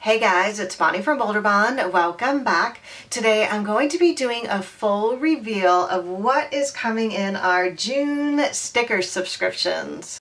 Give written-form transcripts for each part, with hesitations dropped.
Hey guys, it's Bonnie from Bolderbon. Welcome back. Today I'm going to be doing a full reveal of what is coming in our June sticker subscriptions.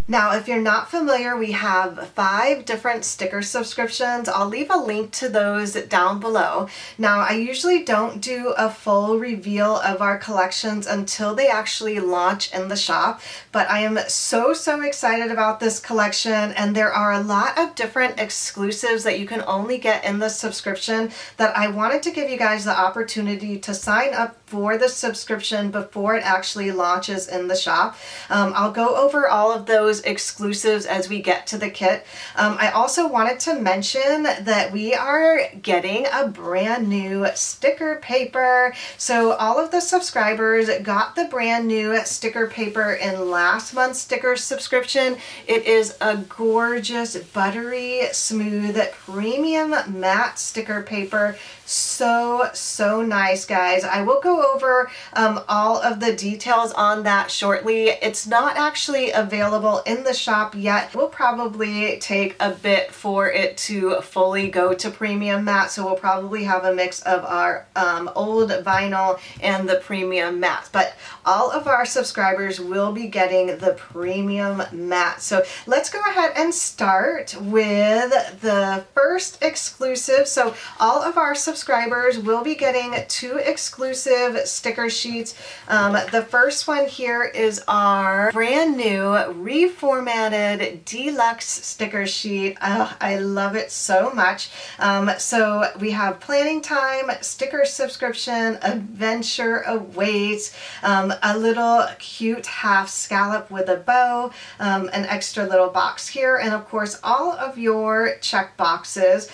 Now, if you're not familiar, we have 5 different sticker subscriptions. I'll leave a link to those down below. Now, I usually don't do a full reveal of our collections until they actually launch in the shop, but I am so excited about this collection, and there are a lot of different exclusives that you can only get in the subscription that I wanted to give you guys the opportunity to sign up for the subscription before it actually launches in the shop. I'll go over all of those exclusives as we get to the kit. I also wanted to mention that we are getting a brand new sticker paper. So all of the subscribers got the brand new sticker paper in last month's sticker subscription. It is a gorgeous, buttery, smooth, premium matte sticker paper. So nice, guys. I will go over all of the details on that shortly. It's not actually available in the shop yet. It will probably take a bit for it to fully go to premium matte, so we'll probably have a mix of our old vinyl and the premium matte, but all of our subscribers will be getting the premium matte. So let's go ahead and start with the first exclusive. So all of our subscribers will be getting 2 exclusive sticker sheets. The first one here is our brand new reformatted deluxe sticker sheet. I love it so much. So we have planning time, sticker subscription, adventure awaits, a little cute half scallop with a bow, an extra little box here, and of course all of your check boxes.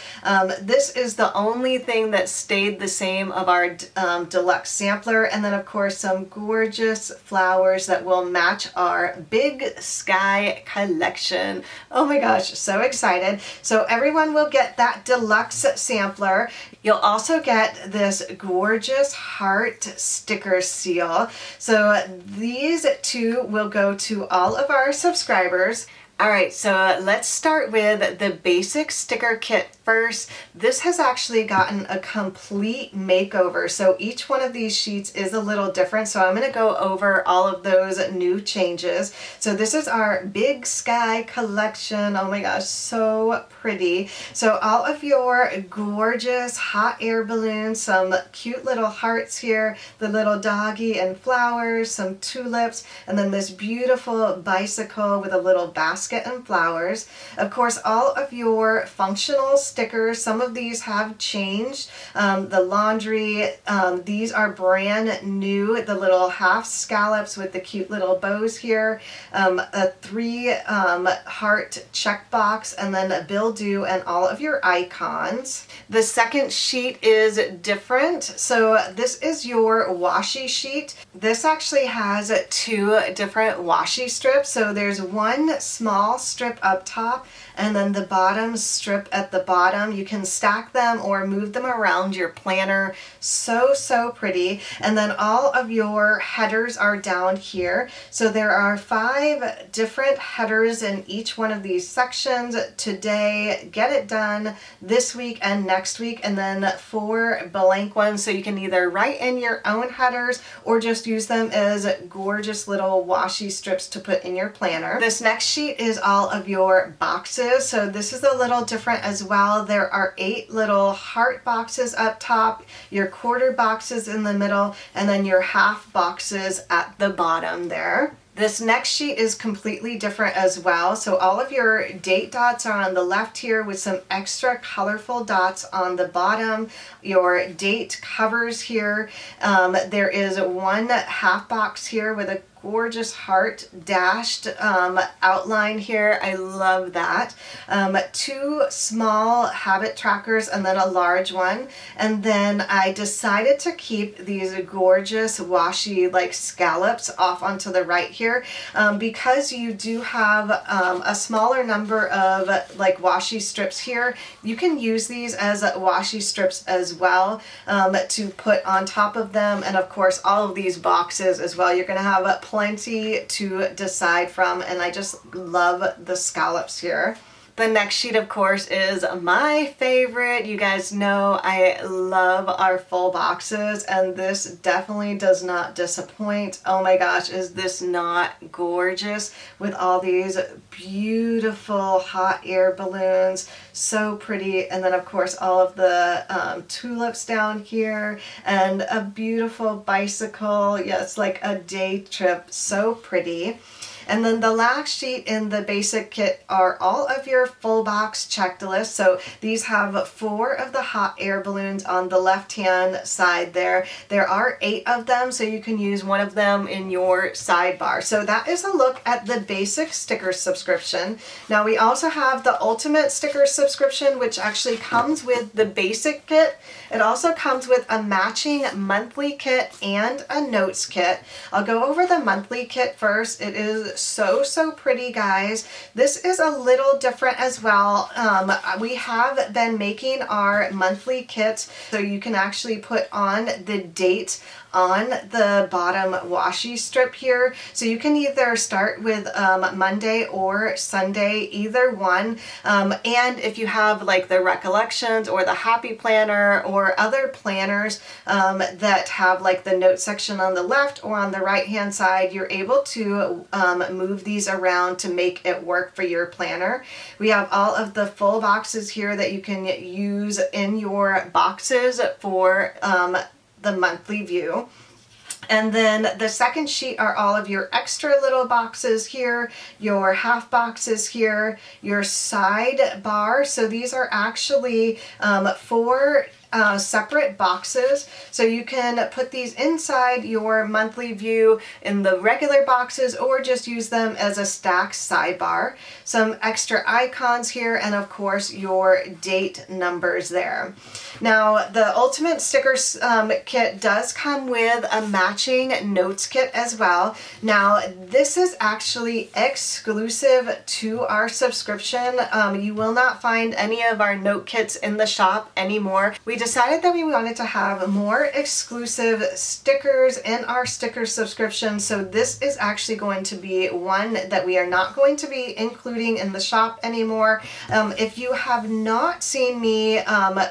This is the only thing that stayed the same of our deluxe sampler, and then of course some gorgeous flowers that will match our big sky collection. Oh my gosh, so excited. So everyone will get that deluxe sampler. You'll also get this gorgeous heart sticker seal. So these 2 will go to all of our subscribers. Alright, so let's start with the basic sticker kit first. This has actually gotten a complete makeover, so each one of these sheets is a little different, so I'm going to go over all of those new changes. So this is our Big Sky collection. Oh my gosh, so pretty. So all of your gorgeous hot air balloons, some cute little hearts here, the little doggy and flowers, some tulips, and then this beautiful bicycle with a little basket and flowers. Of course, all of your functional stickers, some of these have changed. The laundry, these are brand new. The little half scallops with the cute little bows here, a 3 heart checkbox, and then a bill due and all of your icons. The second sheet is different. So this is your washi sheet. This actually has 2 different washi strips. So there's one small strip up top and then the bottom strip at the bottom. You can stack them or move them around your planner. So pretty. And then all of your headers are down here. So there are 5 different headers in each one of these sections. Today, get it done, this week and next week, and then 4 blank ones, so you can either write in your own headers or just use them as gorgeous little washi strips to put in your planner. This next sheet is all of your boxes. So this is a little different as well. There are 8 little heart boxes up top, your quarter boxes in the middle, and then your half boxes at the bottom there. This next sheet is completely different as well. So all of your date dots are on the left here with some extra colorful dots on the bottom. Your date covers here. There is 1 half box here with a gorgeous heart dashed outline here. I love that. 2 small habit trackers and then a large one. And then I decided to keep these gorgeous washi like scallops off onto the right here because you do have a smaller number of like washi strips here. You can use these as washi strips as well to put on top of them, and of course all of these boxes as well. You're going to have plenty to decide from, and I just love the scallops here. The next sheet, of course, is my favorite. You guys know I love our full boxes, and this definitely does not disappoint. Oh my gosh, is this not gorgeous with all these beautiful hot air balloons? So pretty. And then, of course, all of the tulips down here and a beautiful bicycle. Yeah, it's like a day trip. So pretty. And then the last sheet in the basic kit are all of your full box checklist. So these have 4 of the hot air balloons on the left hand side there. There are 8 of them, so you can use one of them in your sidebar. So that is a look at the basic sticker subscription. Now we also have the ultimate sticker subscription, which actually comes with the basic kit. It also comes with a matching monthly kit and a notes kit. I'll go over the monthly kit first. It is so pretty, guys. This is a little different as well. We have been making our monthly kits so you can actually put on the date on the bottom washi strip here. So you can either start with Monday or Sunday, either one. And if you have like the recollections or the happy planner or other planners that have like the note section on the left or on the right hand side, you're able to move these around to make it work for your planner. We have all of the full boxes here that you can use in your boxes for the monthly view. And then the second sheet are all of your extra little boxes here, your half boxes here, your sidebar. So these are actually 4 separate boxes, so you can put these inside your monthly view in the regular boxes or just use them as a stacked sidebar. Some extra icons here, and of course your date numbers there. Now the ultimate stickers kit does come with a matching notes kit as well. Now this is actually exclusive to our subscription. You will not find any of our note kits in the shop anymore. We decided that we wanted to have more exclusive stickers in our sticker subscription, so this is actually going to be one that we are not going to be including in the shop anymore. If you have not seen me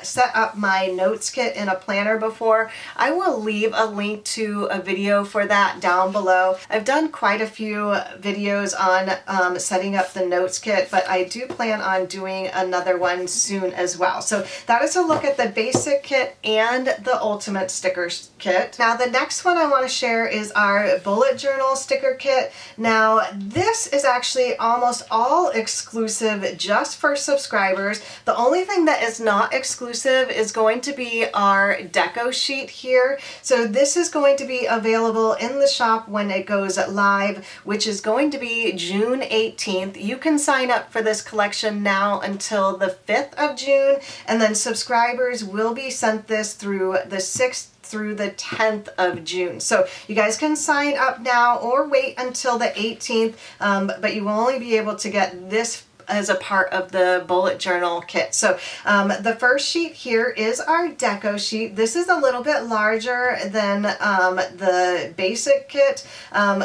set up my notes kit in a planner before, I will leave a link to a video for that down below. I've done quite a few videos on setting up the notes kit, but I do plan on doing another one soon as well. So that is a look at the basic kit and the ultimate stickers kit. Now the next one I want to share is our bullet journal sticker kit. Now this is actually almost all exclusive just for subscribers. The only thing that is not exclusive is going to be our deco sheet here. So this is going to be available in the shop when it goes live, which is going to be June 18th. You can sign up for this collection now until the 5th of June, and then subscribers will be sent this through the 6th through the 10th of June. So you guys can sign up now or wait until the 18th, but you will only be able to get this as a part of the bullet journal kit. So the first sheet here is our deco sheet. This is a little bit larger than the basic kit.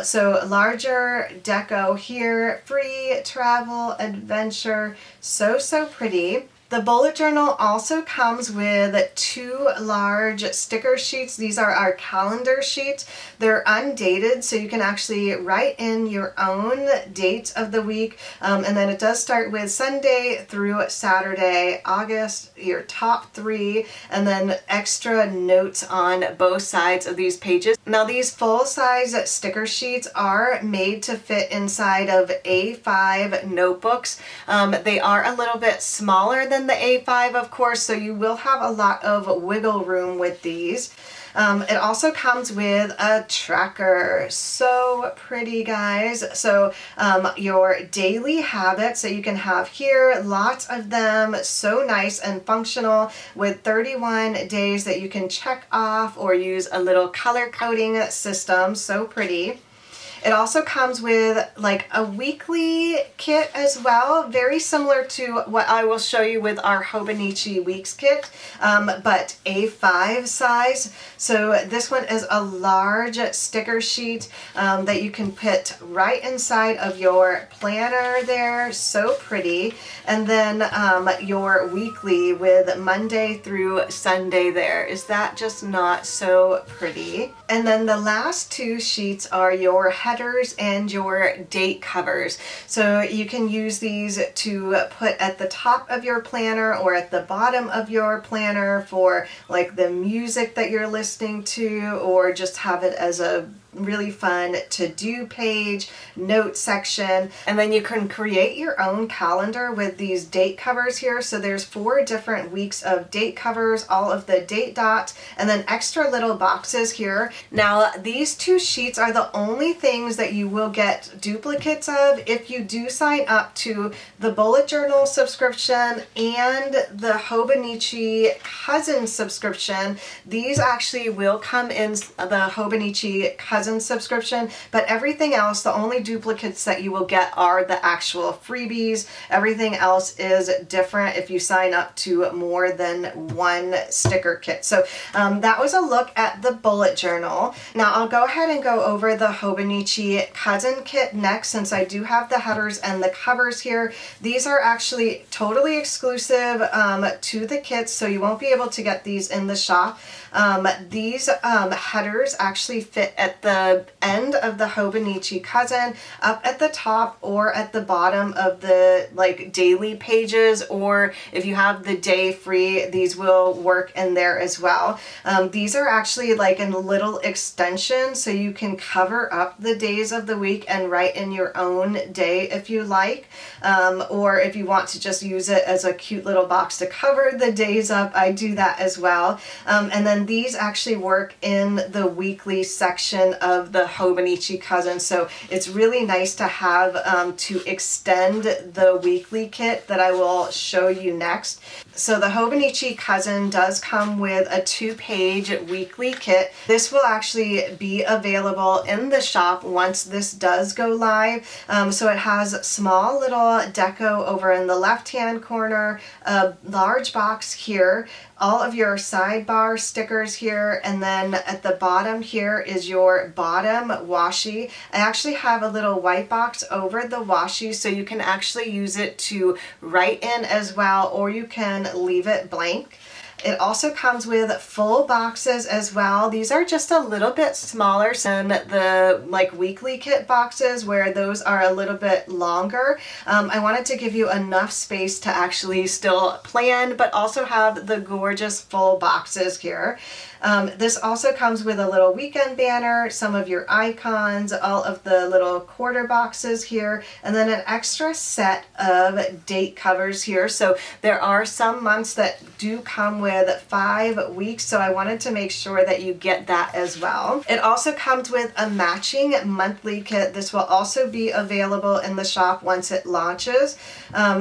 So larger deco here, free travel adventure, so pretty. The bullet journal also comes with 2 large sticker sheets. These are our calendar sheets. They're undated, so you can actually write in your own dates of the week. And then it does start with Sunday through Saturday, August, your top 3, and then extra notes on both sides of these pages. Now these full-size sticker sheets are made to fit inside of A5 notebooks. They are a little bit smaller than the A5, of course, so you will have a lot of wiggle room with these. It also comes with a tracker. So pretty, guys. So your daily habits that you can have here, lots of them, so nice and functional, with 31 days that you can check off or use a little color coding system. So pretty. It also comes with like a weekly kit as well, very similar to what I will show you with our Hobonichi Weeks kit, but A5 size. So this one is a large sticker sheet that you can put right inside of your planner there. So pretty. And then your weekly with Monday through Sunday there. Is that just not so pretty? And then the last two sheets are your headers and your date covers. So you can use these to put at the top of your planner or at the bottom of your planner for like the music that you're listening to, or just have it as a really fun to-do page, note section. And then you can create your own calendar with these date covers here. So there's 4 different weeks of date covers, all of the date dots, and then extra little boxes here. Now these 2 sheets are the only things that you will get duplicates of if you do sign up to the bullet journal subscription and the Hobonichi cousin subscription. These actually will come in the Hobonichi cousin subscription, but everything else, the only duplicates that you will get are the actual freebies. Everything else is different if you sign up to more than 1 sticker kit. So that was a look at the bullet journal. Now I'll go ahead and go over the Hobonichi cousin kit next, since I do have the headers and the covers here. These are actually totally exclusive to the kits, so you won't be able to get these in the shop. These headers actually fit at the end of the Hobonichi cousin, up at the top or at the bottom of the like daily pages, or if you have the day free, these will work in there as well. These are actually like a little extension, so you can cover up the days of the week and write in your own day if you like, or if you want to just use it as a cute little box to cover the days up, I do that as well. And then these actually work in the weekly section of the Hobonichi cousin, so it's really nice to have to extend the weekly kit that I will show you next. So the Hobonichi cousin does come with a 2-page weekly kit. This will actually be available in the shop once this does go live. So it has small little deco over in the left-hand corner, a large box here, all of your sidebar stickers here, and then at the bottom here is your bottom washi. I actually have a little white box over the washi, so you can actually use it to write in as well, or you can leave it blank. It also comes with full boxes as well. These are just a little bit smaller than the like weekly kit boxes, where those are a little bit longer. I wanted to give you enough space to actually still plan, but also have the gorgeous full boxes here. This also comes with a little weekend banner, some of your icons, all of the little quarter boxes here, and then an extra set of date covers here. So there are some months that do come with 5 weeks, so I wanted to make sure that you get that as well. It also comes with a matching monthly kit. This will also be available in the shop once it launches.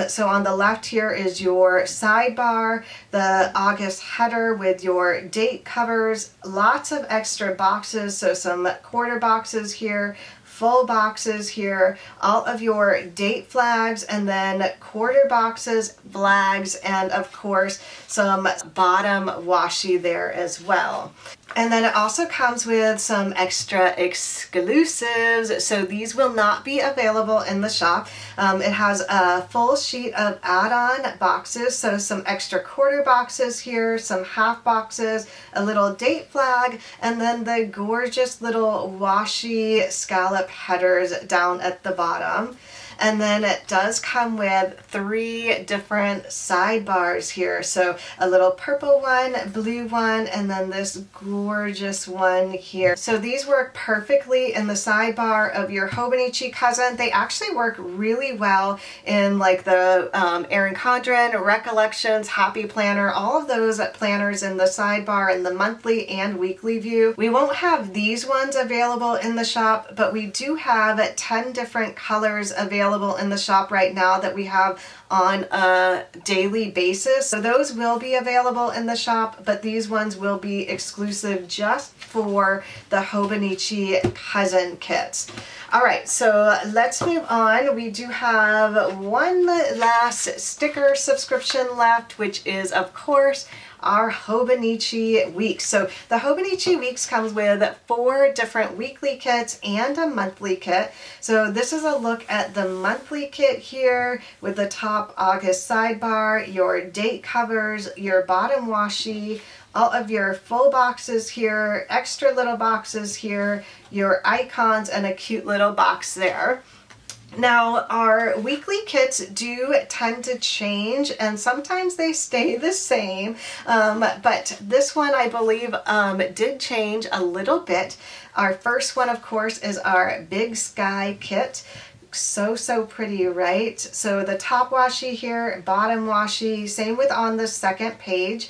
So on the left here is your sidebar, the August header with your date covers, lots of extra boxes, so some quarter boxes here, full boxes here, all of your date flags, and then quarter boxes, flags, and of course some bottom washi there as well. And then it also comes with some extra exclusives, so these will not be available in the shop. It has a full sheet of add-on boxes, so some extra quarter boxes here, some half boxes, a little date flag, and then the gorgeous little washi scallop headers down at the bottom. And then it does come with 3 different sidebars here. So a little purple one, blue one, and then this gorgeous one here. So these work perfectly in the sidebar of your Hobonichi cousin. They actually work really well in like the Erin Condren, Recollections, Happy Planner, all of those planners in the sidebar in the monthly and weekly view. We won't have these ones available in the shop, but we do have 10 different colors available in the shop right now that we have on a daily basis. So those will be available in the shop, but these ones will be exclusive just for the Hobonichi cousin kits. All right, so let's move on. We do have one last sticker subscription left, which is, of course, our Hobonichi Weeks. So the Hobonichi Weeks comes with 4 different weekly kits and a monthly kit. So this is a look at the monthly kit here with the top August sidebar, your date covers, your bottom washi, all of your full boxes here, extra little boxes here, your icons, and a cute little box there. Now, our weekly kits do tend to change, and sometimes they stay the same, but this one, I believe, did change a little bit. Our first one, of course, is our Big Sky kit. So pretty, right? So the top washi here, bottom washi, same with on the second page.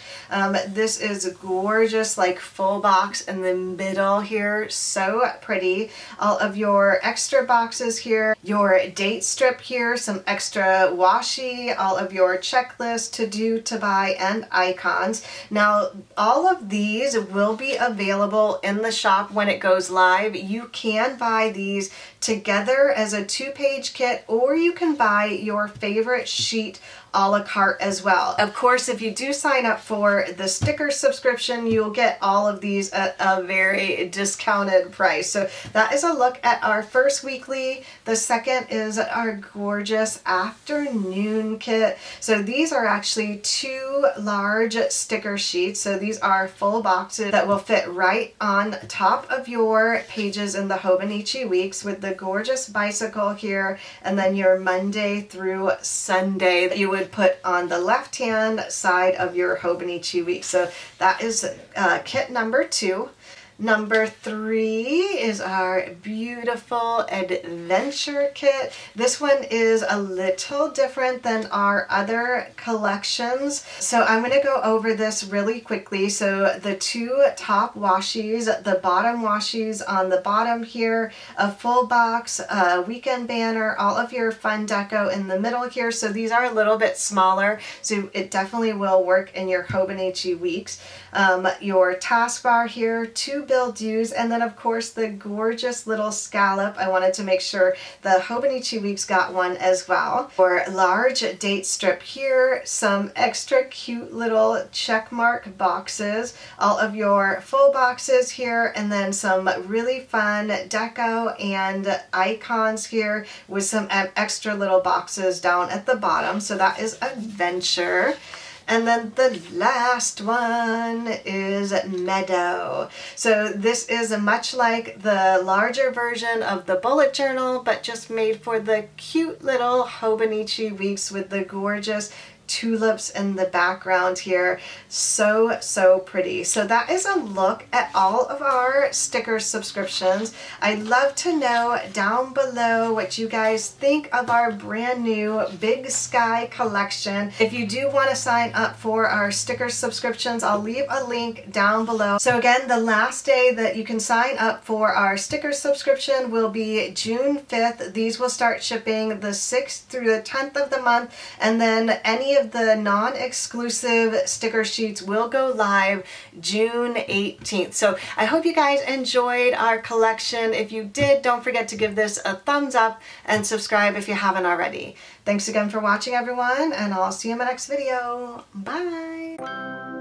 This is gorgeous, like full box in the middle here, so pretty. All of your extra boxes here, your date strip here, some extra washi, all of your checklist, to do, to buy, and icons. Now, all of these will be available in the shop when it goes live. You can buy these together as a 2-page kit, or you can buy your favorite sheet a la carte as well. Of course, if you do sign up for the sticker subscription, you'll get all of these at a very discounted price. So that is a look at our first weekly. The second is our gorgeous afternoon kit. So these are actually 2 large sticker sheets. So these are full boxes that will fit right on top of your pages in the Hobonichi Weeks, with the gorgeous bicycle here, and then your Monday through Sunday that you would put on the left hand side of your Hobonichi Week. So that is kit number 2. Number 3 is our beautiful adventure kit. This one is a little different than our other collections. So I'm going to go over this really quickly. So the 2 top washis, the bottom washis on the bottom here, a full box, a weekend banner, all of your fun deco in the middle here. So these are a little bit smaller, so it definitely will work in your Hobonichi Weeks. Your taskbar here, 2 bill dues, and then of course the gorgeous little scallop. I wanted to make sure the Hobonichi Weeks got one as well. For large date strip here, some extra cute little check mark boxes, all of your full boxes here, and then some really fun deco and icons here with some extra little boxes down at the bottom. So that is adventure. And then the last one is Meadow. So this is much like the larger version of the bullet journal, but just made for the cute little Hobonichi Weeks with the gorgeous tulips in the background here. So pretty. So that is a look at all of our sticker subscriptions. I'd love to know down below what you guys think of our brand new Big Sky collection. If you do want to sign up for our sticker subscriptions, I'll leave a link down below. So again, the last day that you can sign up for our sticker subscription will be June 5th. These will start shipping the 6th through the 10th of the month, and then any of the non-exclusive sticker sheets will go live June 18th. So I hope you guys enjoyed our collection. If you did, don't forget to give this a thumbs up and subscribe if you haven't already. Thanks again for watching, everyone, and I'll see you in my next video. Bye!